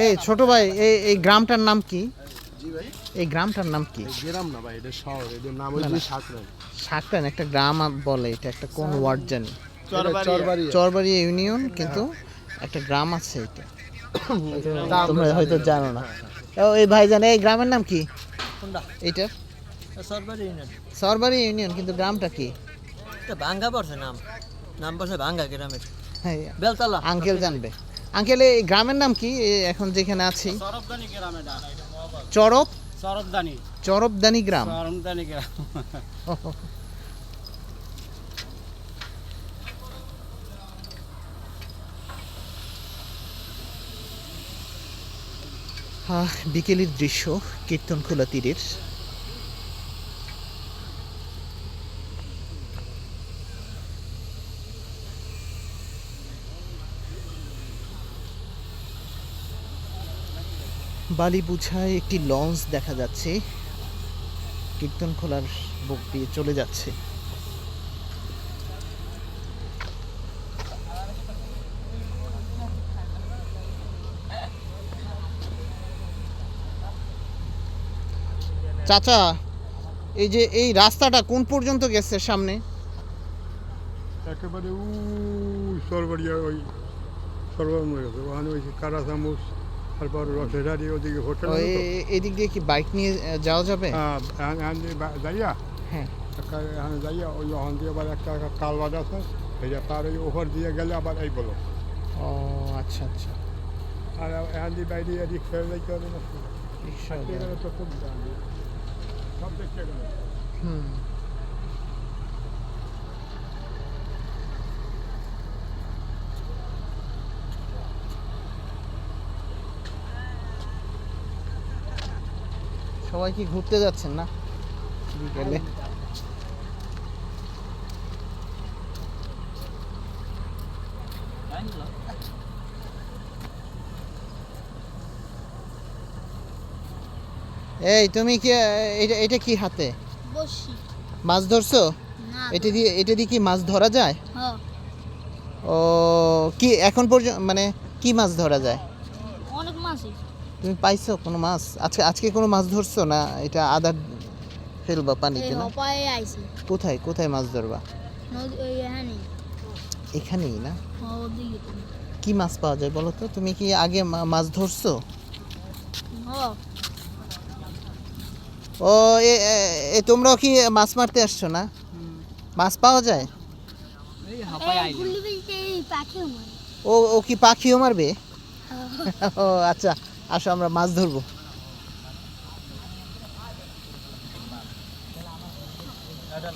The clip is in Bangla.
এই ছোট ভাই, এই গ্রামটার নাম কি? এই গ্রামটার নাম কি? গ্রাম না ভাই, এটা শহর। এটার নাম হচ্ছে সাকরাইন। সাকরাইন একটা গ্রাম বলে, এটা একটা কোন ওয়ার্ড জানি? চরবাড়ি। চরবাড়ি ইউনিয়ন, কিন্তু একটা গ্রাম আছে এটা। তোমরা হয়তো জানো না। এই ভাইজান, এই গ্রামের নাম কি? কোনটা? এইটা সরবারি ইউনিয়ন। চরবাড়ি ইউনিয়ন, কিন্তু গ্রামটা কি? এটা ভাঙ্গা পড়ছে নাম। নাম পড়ছে ভাঙ্গা গ্রামের। হ্যাঁ, বেলতলা। আঙ্কেল জানবে। আঙ্কেল, এই গ্রামের নাম কি এখন যেখানে আছি? চরবদানি গ্রাম এটা। চরবদানি গ্রাম। চরবদানি গ্রাম। বিকেলের দৃশ্য কীর্তনখোলা তীরের। বালি বুঝায় একটি লঞ্চ দেখা যাচ্ছে, কীর্তনখোলার বুক দিয়ে চলে যাচ্ছে। চাচা, এই যে এই রাস্তাটা কোন পর্যন্ত গেছে সামনে? একেবারে সরবাড়িয়া, ওই সরবরাহ গেছে ওখানে, ওই কারা চামচ, তারপর রসেরারি, ওদিকে হোটেল। এদিক দিয়ে কি বাইক নিয়ে যাওয়া যাবে? যাইয়া হ্যাঁ, এখানে যাইয়া ওই ওখান দিয়ে আবার একটা কালবাদ আছে, এটা তার ওই ওভার দিয়ে গেলে আবার এই বলো। ও আচ্ছা আচ্ছা। আর এখান দিয়ে বাইরে রিক্সা যাইতে হবে না, রিক্সা গেলে তো খুব সব দেখতে গেলে। হুম। সবাই কি ঘুরতে যাচ্ছেন না বিকেলে? এই তুমি কি এটা কি হাতে বসি মাছ ধরছো? না এটা দিয়ে কি মাছ ধরা যায়? হ্যাঁ ও, কি এখন পর্যন্ত মানে কি মাছ ধরা যায়? অনেক মাছই। তুমি পাইছো কোনো মাছ? আজকে কোনো মাছ ধরছো না? এটা আদার ফেলবা পানিতে এই না? হপায় আইছি কোথায় কোথায় মাছ ধরবা? নদী ওই এখানে এখানেই না? ওদিকে তুমি কি মাছ পাওয়া যায় বলো তো? তুমি কি আগে মাছ ধরছো? হ্যাঁ ও, তোমরাও কি মাছ মারতে আসছো না? মাছ পাওয়া যায়? এই গুলি বলতে এই পাখিও মারে। ও কি পাখিও মারবে? ও আচ্ছা, আসো আমরা মাছ ধরবো।